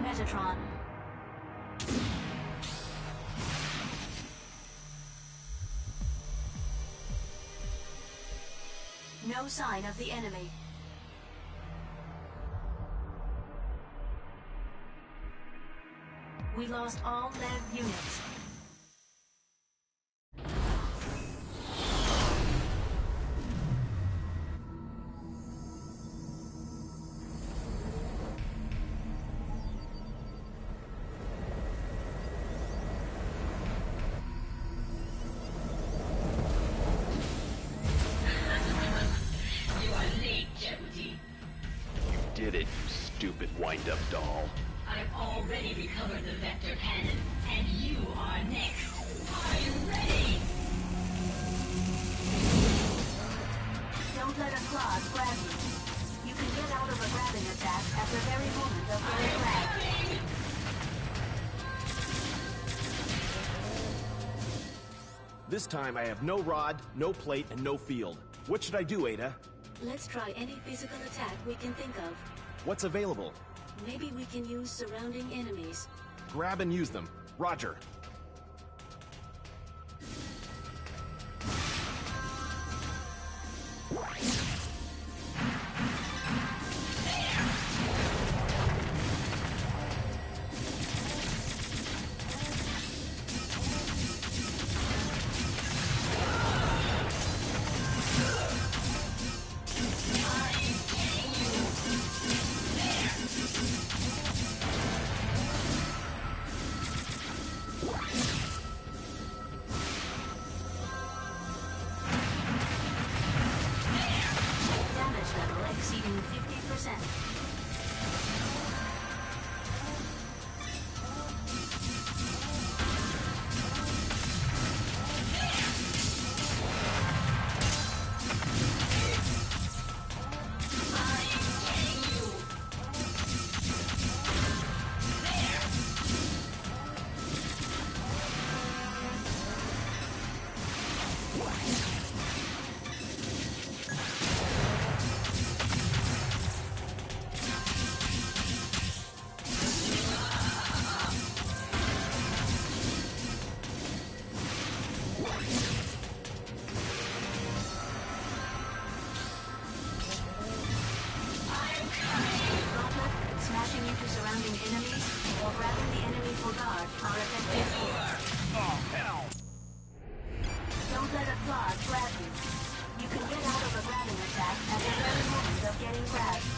Metatron. No sign of the enemy. We lost all lead units. Did it, you stupid wind-up doll. I've already recovered the vector cannon, and you are next. Are you ready? Don't let a claw grab you. You can get out of a grabbing attack at the very moment of getting grabbed. This time I have no rod, no plate, and no field. What should I do, Ada? Let's try any physical attack we can think of. What's available? Maybe we can use surrounding enemies. Grab and use them. Roger. Exceeding 50%. Smashing into surrounding enemies or grabbing the enemy for guard are effective. Oh, hell! Don't let a claw grab you. You can get out of a grabbing attack at the very moment of getting grabbed.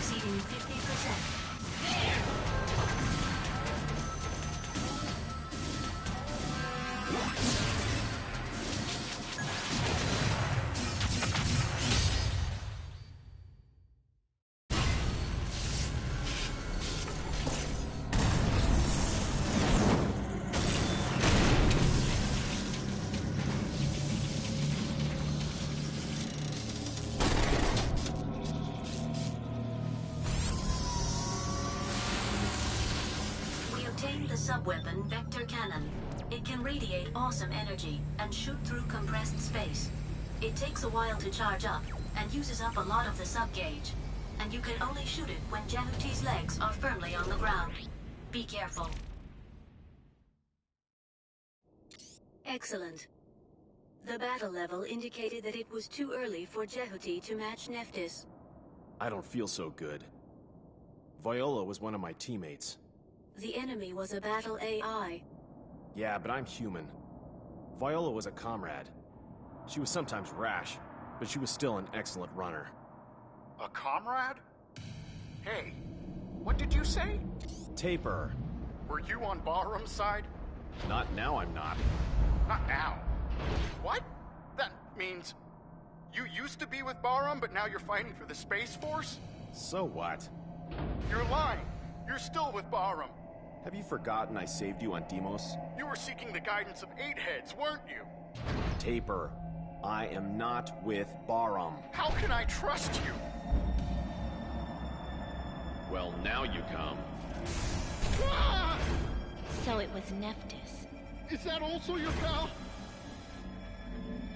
Exceeding 50%. The sub-weapon Vector Cannon. It can radiate awesome energy and shoot through compressed space. It takes a while to charge up and uses up a lot of the sub-gauge. And you can only shoot it when Jahuti's legs are firmly on the ground. Be careful. Excellent. The battle level indicated that it was too early for Jehuti to match Nephthys. I don't feel so good. Viola was one of my teammates. The enemy was a battle AI. Yeah, but I'm human. Viola was a comrade. She was sometimes rash, but she was still an excellent runner. A comrade? Hey, what did you say? Taper. Were you on Bahram's side? Not now, I'm not. Not now. What? That means you used to be with Bahram, but now you're fighting for the Space Force? So what? You're lying. You're still with Bahram. Have you forgotten I saved you on Deimos? You were seeking the guidance of Eight Heads, weren't you? Taper. I am not with Bahram. How can I trust you? Well, now you come. Ah! So it was Nephthys. Is that also your pal?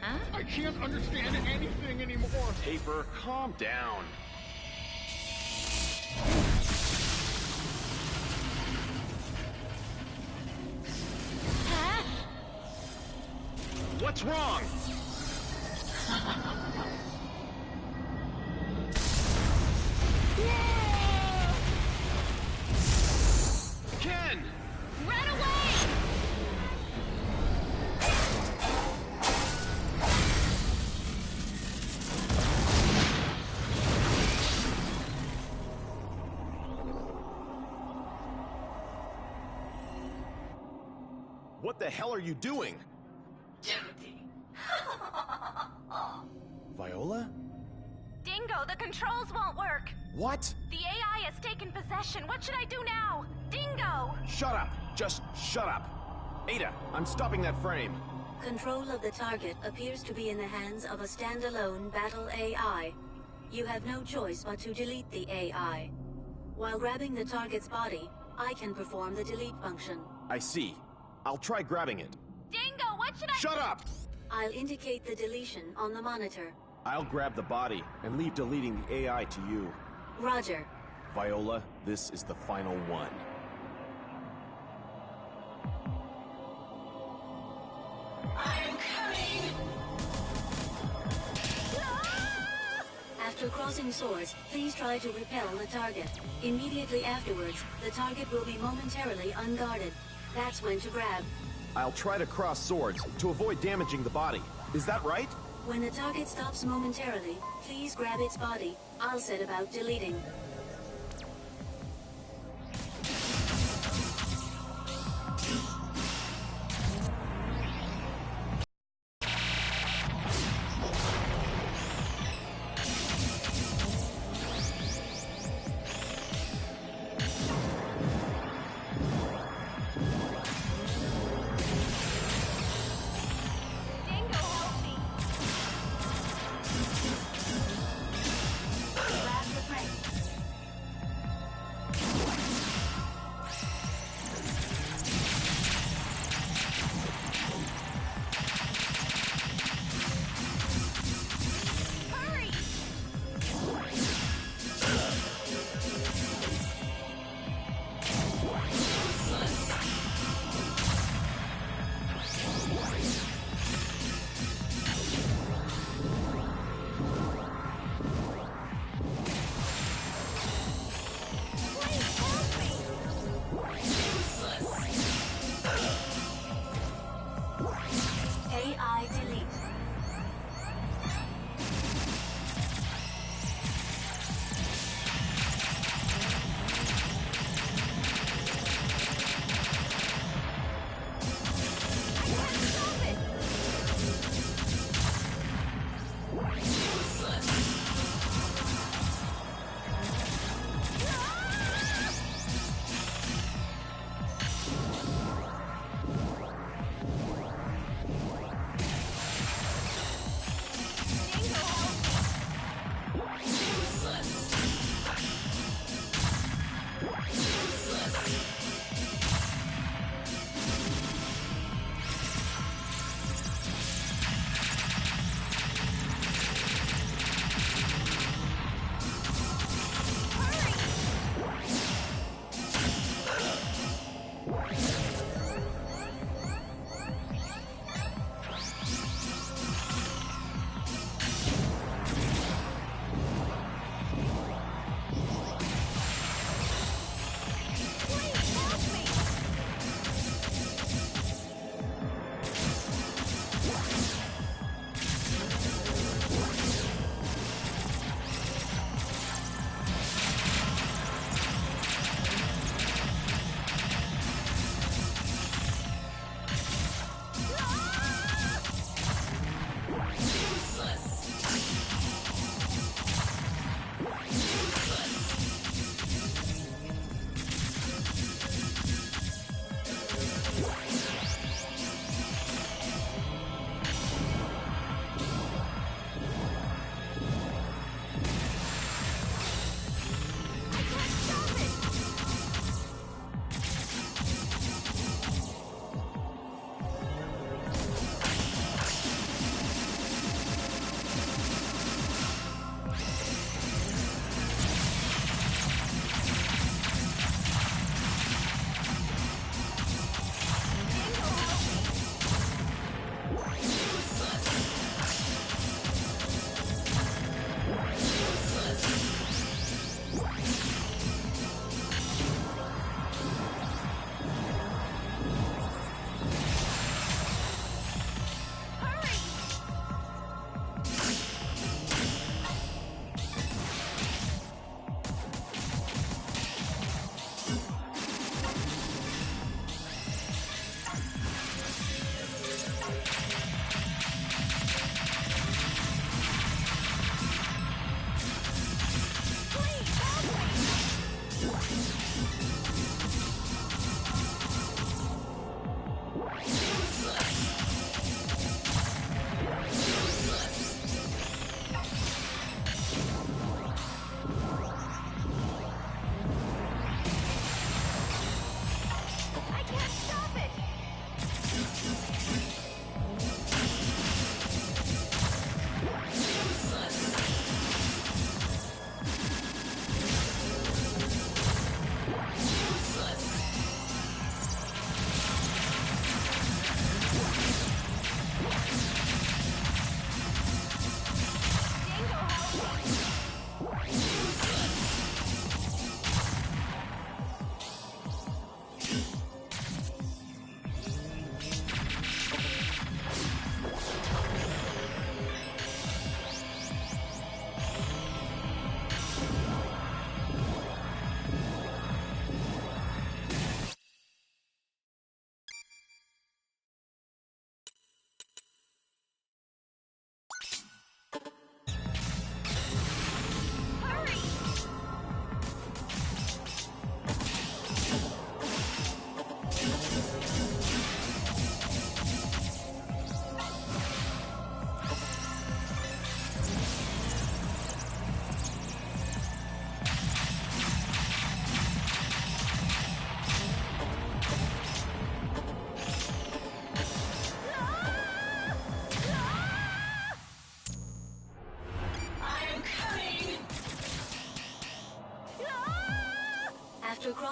Huh? I can't understand anything anymore. Taper, calm down. Huh? What's wrong? Ken! Run away! What the hell are you doing? Jeopardy. Viola? Dingo, the controls won't work. What? The AI has taken possession. What should I do now? Dingo! Shut up! Just shut up! Ada, I'm stopping that frame. Control of the target appears to be in the hands of a standalone battle AI. You have no choice but to delete the AI. While grabbing the target's body, I can perform the delete function. I see. I'll try grabbing it. Dingo, what should I... Shut up! I'll indicate the deletion on the monitor. I'll grab the body and leave deleting the AI to you. Roger. Viola, this is the final one. I'm coming! After crossing swords, please try to repel the target. Immediately afterwards, the target will be momentarily unguarded. That's when to grab. I'll try to cross swords to avoid damaging the body. Is that right? When the target stops momentarily, please grab its body. I'll set about deleting. Dingo, help me! Grab the frame.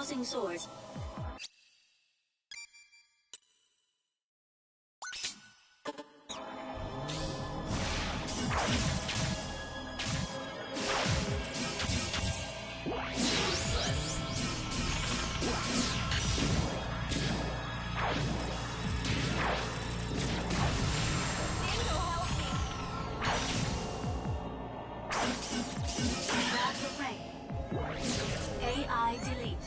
Crossing source. Back to rank. AI delete.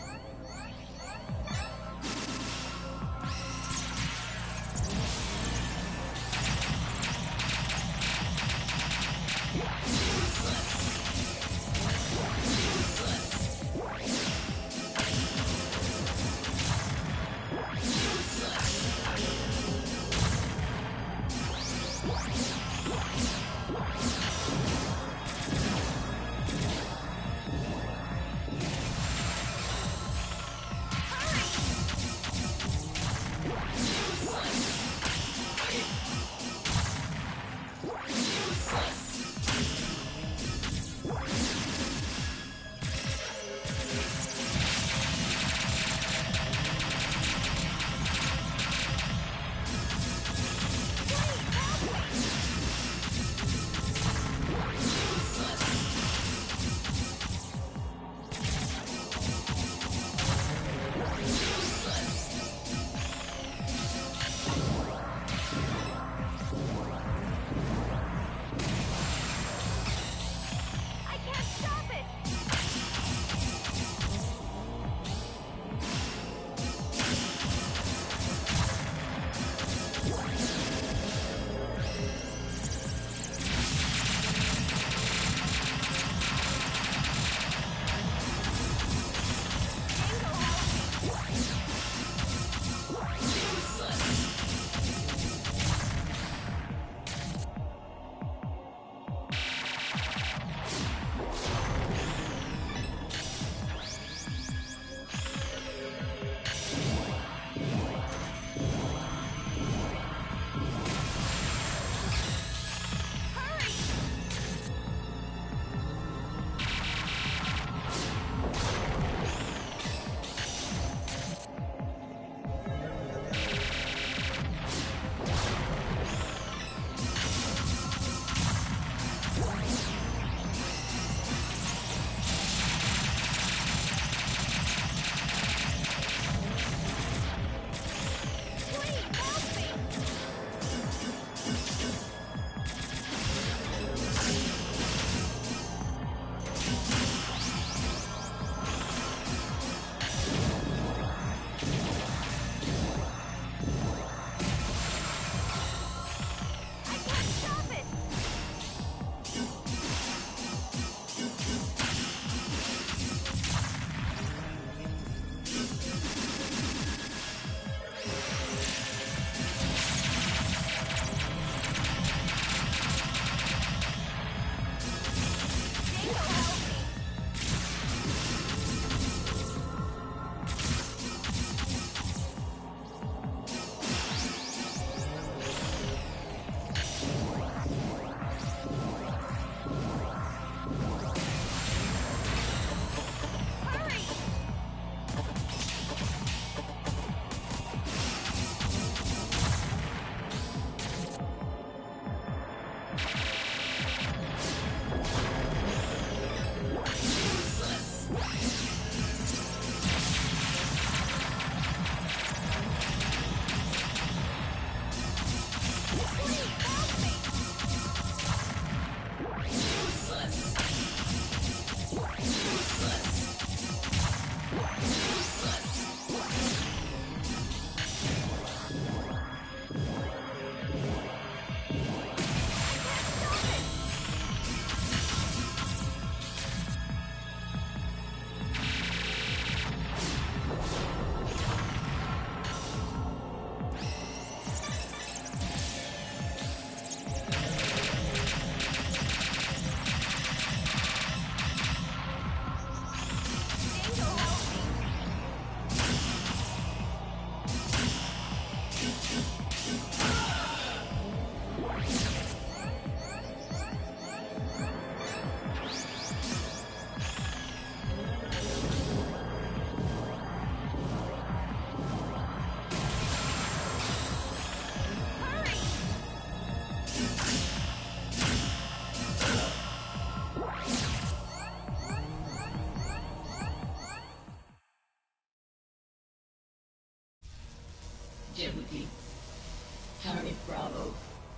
Target Bravo.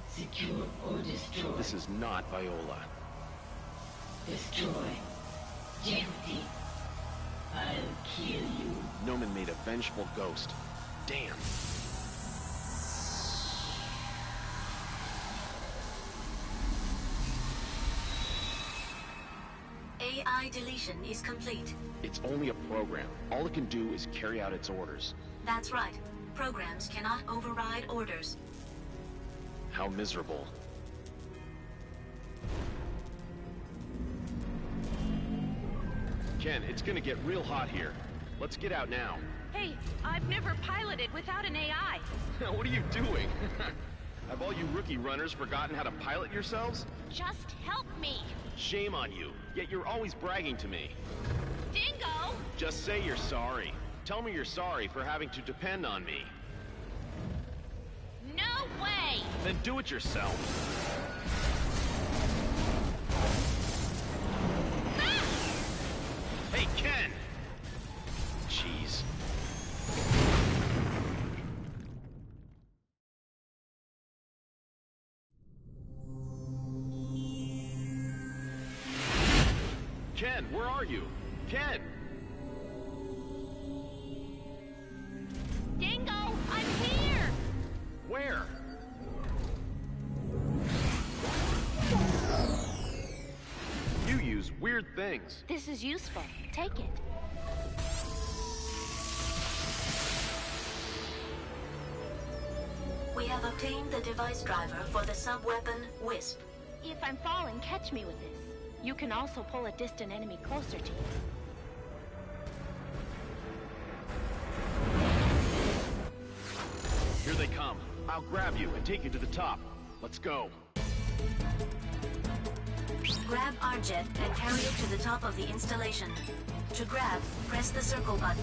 Secure or destroy. This is not Viola. Destroy. Jeopardy. I'll kill you. Noman made a vengeful ghost. Damn. AI deletion is complete. It's only a program. All it can do is carry out its orders. That's right. Programs cannot override orders. How miserable. Ken, it's gonna get real hot here. Let's get out now. Hey, I've never piloted without an AI. What are you doing? Have all you rookie runners forgotten how to pilot yourselves? Just help me. Shame on you, yet you're always bragging to me. Dingo! Just say you're sorry. Tell me you're sorry for having to depend on me. No way! Then do it yourself. Ah! Hey, Ken! Jeez. Ken, where are you? Ken! Dingo, I'm here! Where? You use weird things. This is useful. Take it. We have obtained the device driver for the sub-weapon Wisp. If I'm falling, catch me with this. You can also pull a distant enemy closer to you. Here they come. I'll grab you and take you to the top. Let's go. Grab our jet and carry it to the top of the installation. To grab, press the circle button.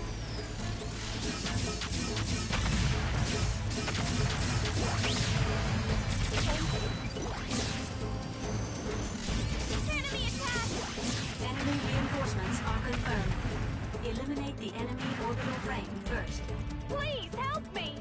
Enemy attack! Enemy reinforcements are confirmed. Eliminate the enemy orbital frame first. Please help me!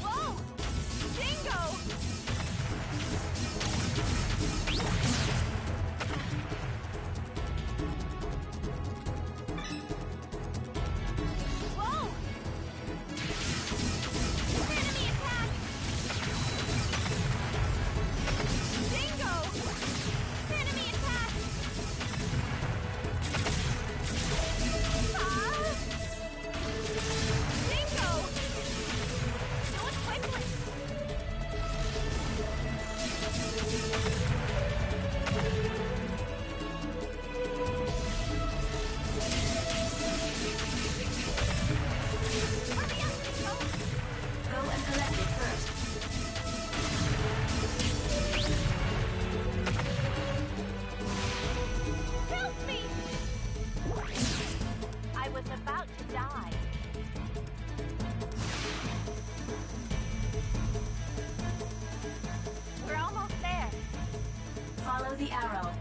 Whoa! Dingo! Whoa! Enemy attack! Dingo! Enemy attack! Ah! Dingo! Do it quickly! Hurry up, Dingo! Go and collect it first. Help me! I was about to die. We're almost there. Follow the arrow.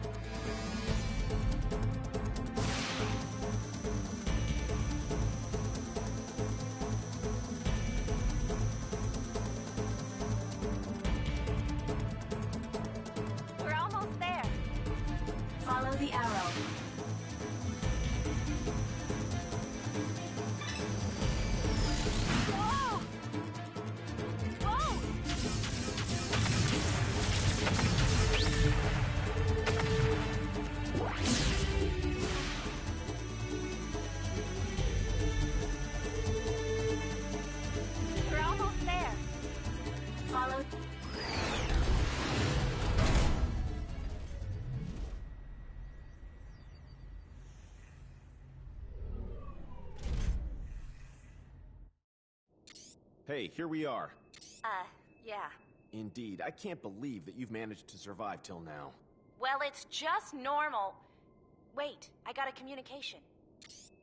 We're almost there. Follow the arrow. Whoa! Whoa! We're almost there. Hey, here we are. Yeah. Indeed, I can't believe that you've managed to survive till now. Well, it's just normal. Wait, I got a communication.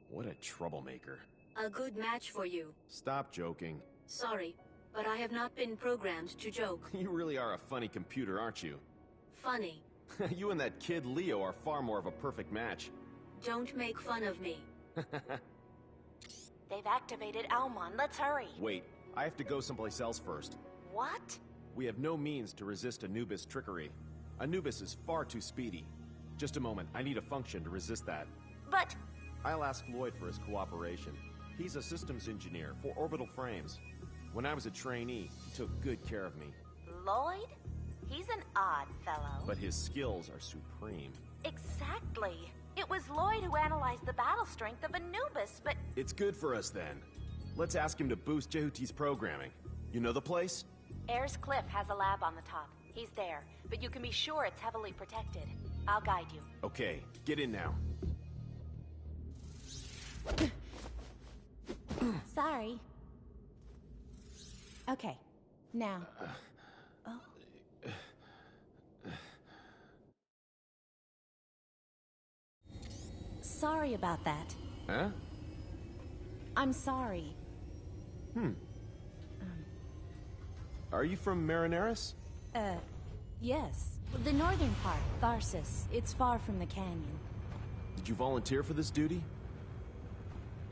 What a troublemaker. A good match for you. Stop joking. Sorry, but I have not been programmed to joke. You really are a funny computer, aren't you? Funny. You and that kid Leo are far more of a perfect match. Don't make fun of me. They've activated Almon. Let's hurry. Wait, I have to go someplace else first. What? We have no means to resist Anubis' trickery. Anubis is far too speedy. Just a moment, I need a function to resist that. But... I'll ask Lloyd for his cooperation. He's a systems engineer for orbital frames. When I was a trainee, he took good care of me. Lloyd? He's an odd fellow. But his skills are supreme. Exactly. It was Lloyd who analyzed the battle strength of Anubis, but... It's good for us then. Let's ask him to boost Jehuti's programming. You know the place? Ayers Cliff has a lab on the top. He's there, but you can be sure it's heavily protected. I'll guide you. Okay, get in now. Sorry. Okay, now. Oh. Sorry about that. Huh? I'm sorry. Are you from Marineris? Yes. The northern part, Tharsis. It's far from the canyon. Did you volunteer for this duty?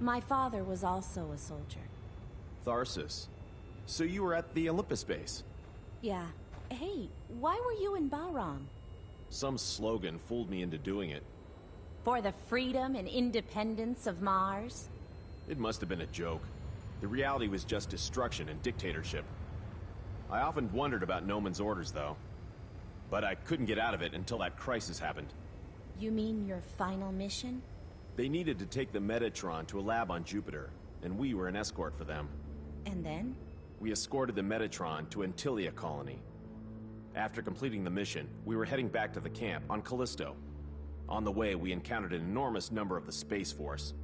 My father was also a soldier. Tharsis. So you were at the Olympus base? Yeah. Hey, why were you in Bahram? Some slogan fooled me into doing it. For the freedom and independence of Mars? It must have been a joke. The reality was just destruction and dictatorship. I often wondered about Noman's orders, though. But I couldn't get out of it until that crisis happened. You mean your final mission? They needed to take the Metatron to a lab on Jupiter, and we were an escort for them. And then? We escorted the Metatron to Antilia colony. After completing the mission, we were heading back to the camp on Callisto. On the way, we encountered an enormous number of the Space Force.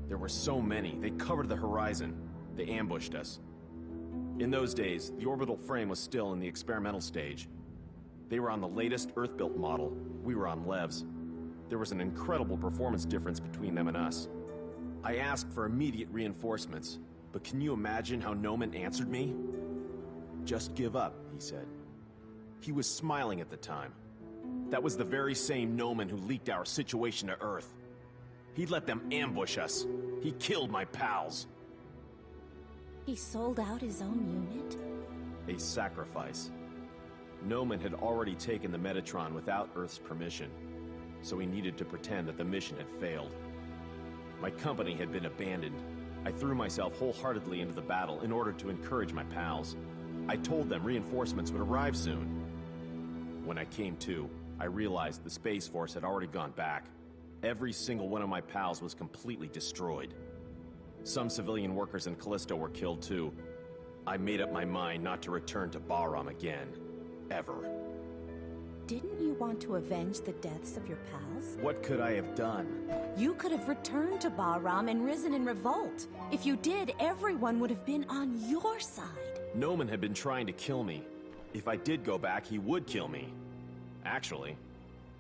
There were so many, they covered the horizon. They ambushed us. In those days, the orbital frame was still in the experimental stage. They were on the latest Earth-built model. We were on Lev's. There was an incredible performance difference between them and us. I asked for immediate reinforcements, but can you imagine how Noman answered me? Just give up, he said. He was smiling at the time. That was the very same Noman who leaked our situation to Earth. He let them ambush us. He killed my pals. He sold out his own unit? A sacrifice. Noman had already taken the Metatron without Earth's permission, so he needed to pretend that the mission had failed. My company had been abandoned. I threw myself wholeheartedly into the battle in order to encourage my pals. I told them reinforcements would arrive soon. When I came to, I realized the Space Force had already gone back. Every single one of my pals was completely destroyed. Some civilian workers in Callisto were killed too. I made up my mind not to return to Bahram again. Ever. Didn't you want to avenge the deaths of your pals? What could I have done? You could have returned to Bahram and risen in revolt. If you did, everyone would have been on your side. Noman had been trying to kill me. If I did go back, he would kill me. Actually,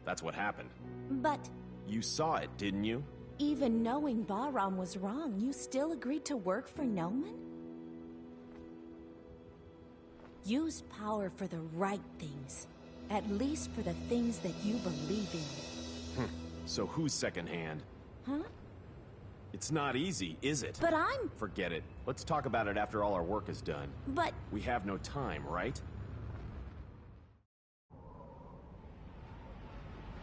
that's what happened. But... You saw it, didn't you? even knowing Bahram was wrong, you still agreed to work for Noman? Use power for the right things. At least for the things that you believe in. So who's secondhand? Huh? It's not easy, is it? But I'm... Forget it. Let's talk about it after all our work is done. But... We have no time, right?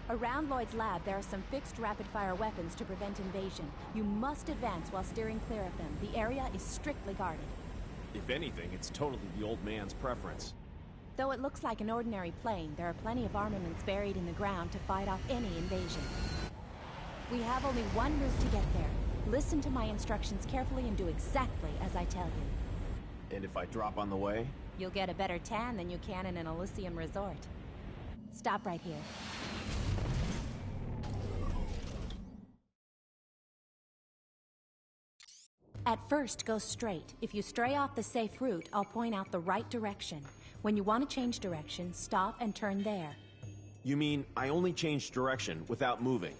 Around Lloyd's lab, there are some fixed rapid-fire weapons to prevent invasion. You must advance while steering clear of them. The area is strictly guarded. If anything, it's totally the old man's preference. Though it looks like an ordinary plane, there are plenty of armaments buried in the ground to fight off any invasion. We have only one route to get there. Listen to my instructions carefully and do exactly as I tell you. And if I drop on the way? You'll get a better tan than you can in an Elysium resort. Stop right here. At first, go straight. If you stray off the safe route, I'll point out the right direction. When you want to change direction, stop and turn there. You mean I only change direction without moving?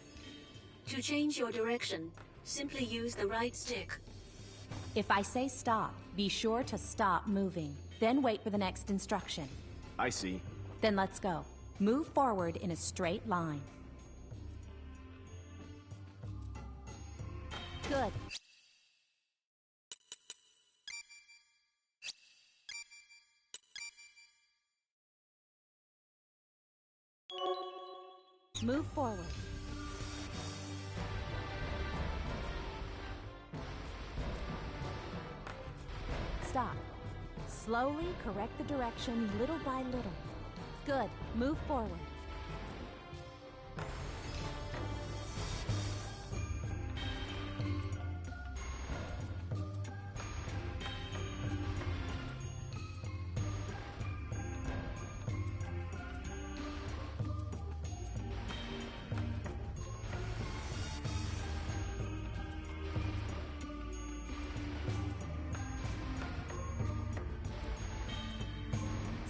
To change your direction, simply use the right stick. If I say stop, be sure to stop moving. Then wait for the next instruction. I see. Then let's go. Move forward in a straight line. Good. Move forward. Stop. Slowly correct the direction little by little. Good. Move forward.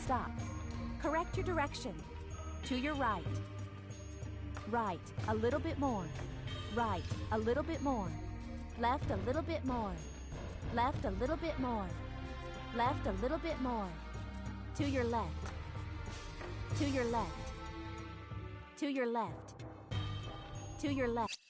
Stop. Correct your direction. To your right. Right. A little bit more. Right. A little bit more. Left a little bit more. Left a little bit more. Left a little bit more. To your left. To your left. To your left. To your left.